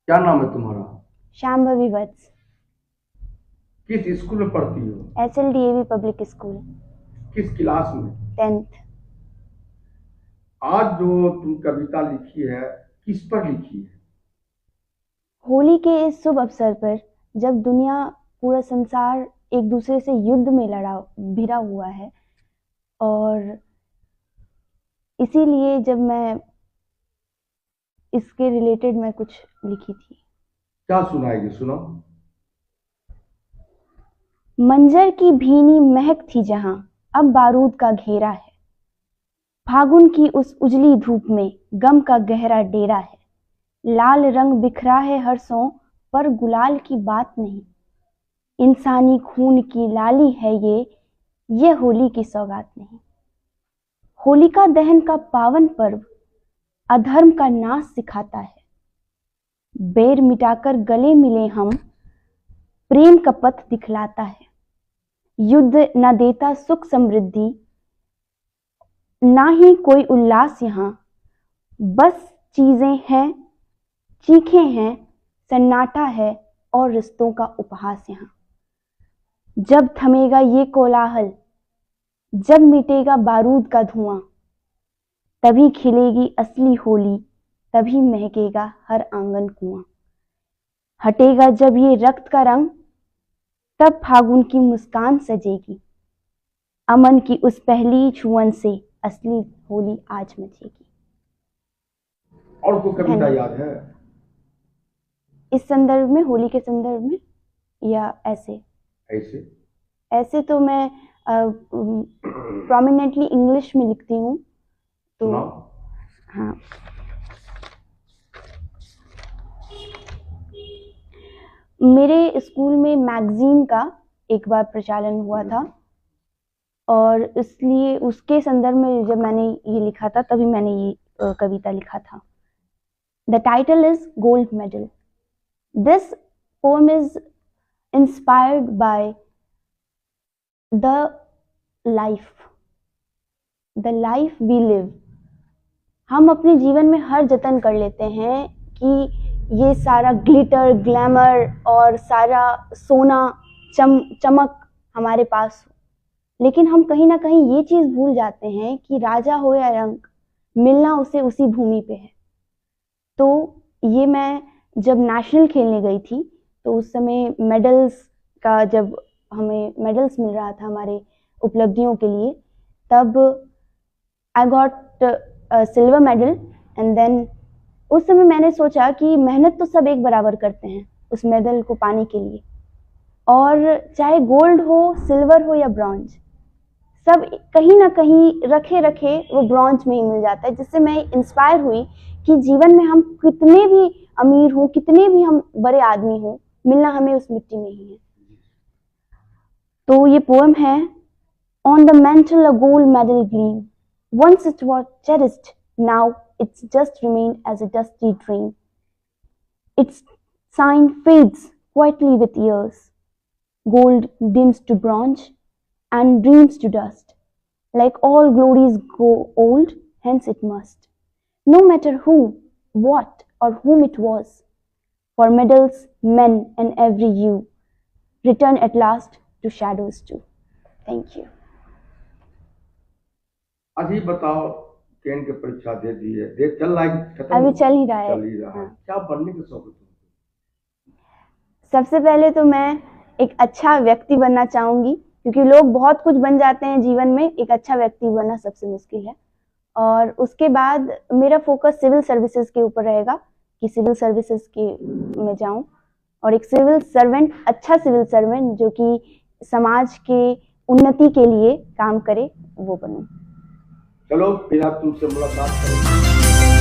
क्या नाम है तुम्हारा? शांभवी वत्स। किस स्कूल में पढ़ती हो? SLDAV public school. किस क्लास में? 10th। आज जो तुम कविता लिखी है किस पर लिखी है? होली के इस शुभ अवसर पर, जब दुनिया, पूरा संसार एक दूसरे से युद्ध में भिड़ा हुआ है, और इसीलिए जब मैं इसके रिलेटेड मैं कुछ लिखी थी। क्या सुनाएगी? सुनो। मंजर की भीनी महक थी जहां, अब बारूद का घेरा है। फागुन की उस उजली धूप में गम का गहरा डेरा है। लाल रंग बिखरा है हर्षों पर, गुलाल की बात नहीं। इंसानी खून की लाली है ये होली की सौगात नहीं। होलिका दहन का पावन पर्व अधर्म का नाश सिखाता है। बैर मिटाकर गले मिले हम, प्रेम का पथ दिखलाता है। युद्ध न देता सुख समृद्धि, ना ही कोई उल्लास यहाँ। बस चीजें हैं, चीखें हैं, सन्नाटा है और रिश्तों का उपहास यहाँ। जब थमेगा ये कोलाहल, जब मिटेगा बारूद का धुआं, तभी खिलेगी असली होली, तभी महकेगा हर आंगन कुआं। हटेगा जब ये रक्त का रंग, तब फागुन की मुस्कान सजेगी। अमन की उस पहली छुअन से असली होली आज मचेगी। और कोई कविता याद है? इस संदर्भ में, होली के संदर्भ में, या ऐसे ऐसे तो मैं प्रोमिनेंटली इंग्लिश में लिखती हूँ। तो हाँ, मेरे स्कूल में मैगजीन का एक बार प्रचालन हुआ था, और इसलिए उसके संदर्भ में जब मैंने ये लिखा था, तभी मैंने ये कविता लिखा था। The title is gold medal. This poem is inspired by the life we live. हम अपने जीवन में हर जतन कर लेते हैं कि ये सारा ग्लिटर, ग्लैमर और सारा सोना, चमक हमारे पास हो, लेकिन हम कहीं ना कहीं ये चीज भूल जाते हैं कि राजा हो या रंक, मिलना उसे उसी भूमि पे है। तो ये मैं जब नेशनल खेलने गई थी, तो उस समय मेडल्स का, जब हमें मेडल्स मिल रहा था हमारे उपलब्धियों के लिए, तब I got silver medal. And then उस समय मैंने सोचा कि मेहनत तो सब एक बराबर करते हैं उस मेडल को पाने के लिए, और चाहे गोल्ड हो, सिल्वर हो या ब्रॉन्ज, सब कहीं ना कहीं रखे रखे वो ब्रॉन्ज में ही मिल जाता है। जिससे मैं इंस्पायर हुई कि जीवन में हम कितने भी अमीर हों, कितने भी हम बड़े आदमी हों, मिलना हमें उस मिट्टी में ही है। तो ये पोएम है, on the mantle a gold medal gleam, once it was cherished, now it's just remained as a dusty dream. Its sign fades quietly with years, gold dims to bronze and dreams to dust. Like all glories go old, hence it must. No matter who, what, or whom it was, for medals, men, and every you, return at last to shadows too. Thank you. अभी बताओ, cantt की परीक्षा दे दी है, दे चल रहा है, खत्म? अभी चल ही रहा है। हाँ। क्या बनने का शौक है तुमको? सबसे पहले तो मैं एक अच्छा व्यक्ति बनना चाहूंगी, क्योंकि लोग बहुत कुछ बन जाते हैं जीवन में, एक अच्छा व्यक्ति बनना सबसे मुश्किल है। और उसके बाद मेरा फोकस सिविल सर्विसेज के ऊपर रहेगा, कि सिविल सर्विसेज के में जाऊं, और एक सिविल सर्वेंट, अच्छा सिविल सर्वेंट जो कि समाज के उन्नति के लिए काम करे, वो बनूं। चलो फिर आप तुमसे मुलाकात करेंगे।